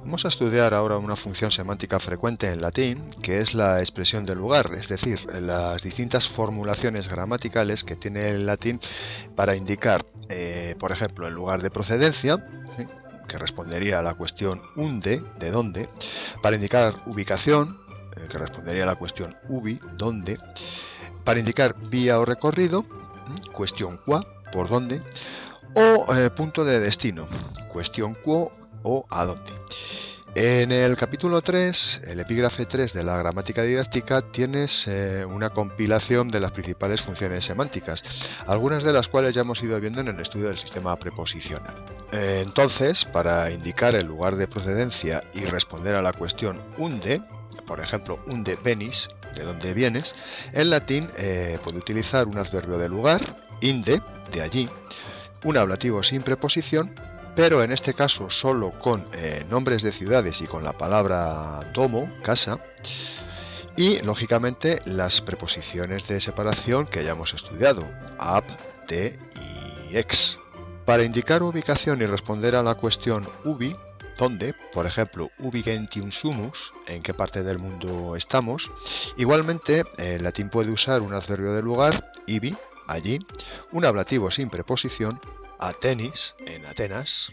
Vamos a estudiar ahora una función semántica frecuente en latín, que es la expresión del lugar, es decir, las distintas formulaciones gramaticales que tiene el latín para indicar, por ejemplo, el lugar de procedencia, ¿sí?, que respondería a la cuestión unde, de dónde, para indicar ubicación, que respondería a la cuestión ubi, dónde, para indicar vía o recorrido, cuestión qua, por dónde, o punto de destino, cuestión quo o a dónde. En el capítulo 3, el epígrafe 3 de la gramática didáctica, tienes una compilación de las principales funciones semánticas, algunas de las cuales ya hemos ido viendo en el estudio del sistema preposicional. Entonces, para indicar el lugar de procedencia y responder a la cuestión unde, por ejemplo, unde venis, de dónde vienes, en latín puede utilizar un adverbio de lugar, inde, de allí, un ablativo sin preposición, pero en este caso solo con nombres de ciudades y con la palabra domo, casa, y lógicamente las preposiciones de separación que ya hemos estudiado, ab, de y ex. Para indicar ubicación y responder a la cuestión ubi, ¿dónde? Por ejemplo, ubi gentium sumus, ¿en qué parte del mundo estamos? Igualmente, el latín puede usar un adverbio de lugar, ibi, allí, un ablativo sin preposición, Atenis, en Atenas,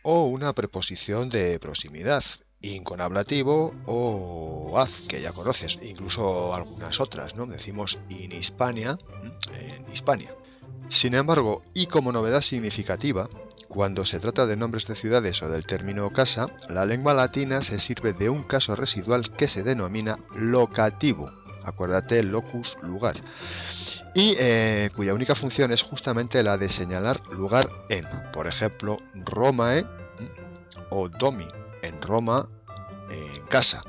o una preposición de proximidad, in con ablativo o az, que ya conoces, incluso algunas otras, ¿no? Decimos in Hispania, en Hispania. Sin embargo, y como novedad significativa, cuando se trata de nombres de ciudades o del término casa, la lengua latina se sirve de un caso residual que se denomina locativo. Acuérdate, locus, lugar. Y cuya única función es justamente la de señalar lugar en, por ejemplo, Romae o domi, en Roma, en casa.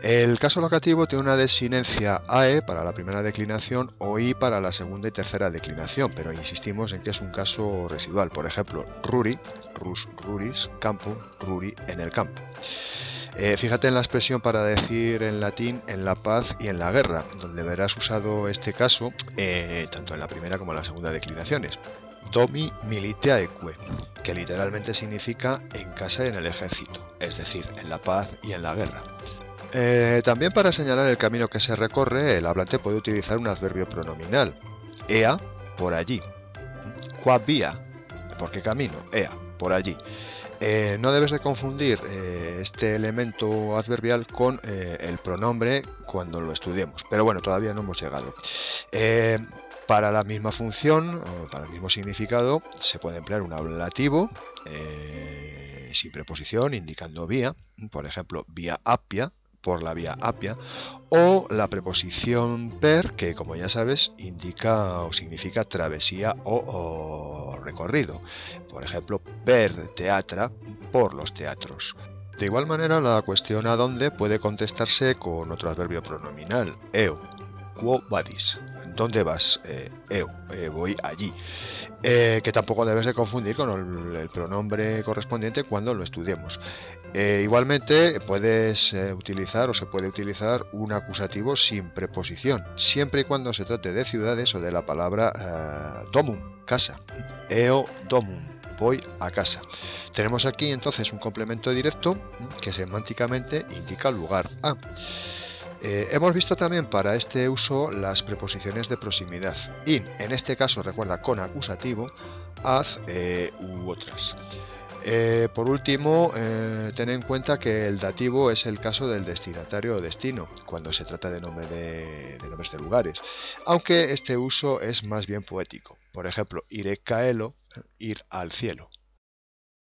El caso locativo tiene una desinencia AE para la primera declinación o I para la segunda y tercera declinación, pero insistimos en que es un caso residual. Por ejemplo, ruri, rus, ruris, campo, ruri, en el campo. Fíjate en la expresión para decir en latín en la paz y en la guerra, donde verás usado este caso tanto en la primera como en la segunda declinaciones. Domi militiaeque, que literalmente significa en casa y en el ejército, es decir, en la paz y en la guerra. También para señalar el camino que se recorre, el hablante puede utilizar un adverbio pronominal. Ea, por allí. Qua via, ¿por qué camino? Ea, por allí. No debes de confundir este elemento adverbial con el pronombre cuando lo estudiemos, pero bueno, todavía no hemos llegado. Para la misma función, o para el mismo significado, se puede emplear un ablativo sin preposición, indicando vía, por ejemplo, vía Appia, por la vía Appia, o la preposición per, que como ya sabes indica o significa travesía o recorrido, por ejemplo, per teatra, por los teatros. De igual manera, la cuestión a dónde puede contestarse con otro adverbio pronominal, eo, quo vadis, ¿dónde vas? Eo, voy allí. Que tampoco debes de confundir con el pronombre correspondiente cuando lo estudiemos. Igualmente puedes utilizar o se puede utilizar un acusativo sin preposición, siempre y cuando se trate de ciudades o de la palabra domum, casa. Eo domum, voy a casa. Tenemos aquí entonces un complemento directo que semánticamente indica lugar a. Hemos visto también para este uso las preposiciones de proximidad. In, en este caso, recuerda, con acusativo, az u otras. Por último, ten en cuenta que el dativo es el caso del destinatario o destino, cuando se trata de nombres de lugares, aunque este uso es más bien poético. Por ejemplo, ire caelo, ir al cielo.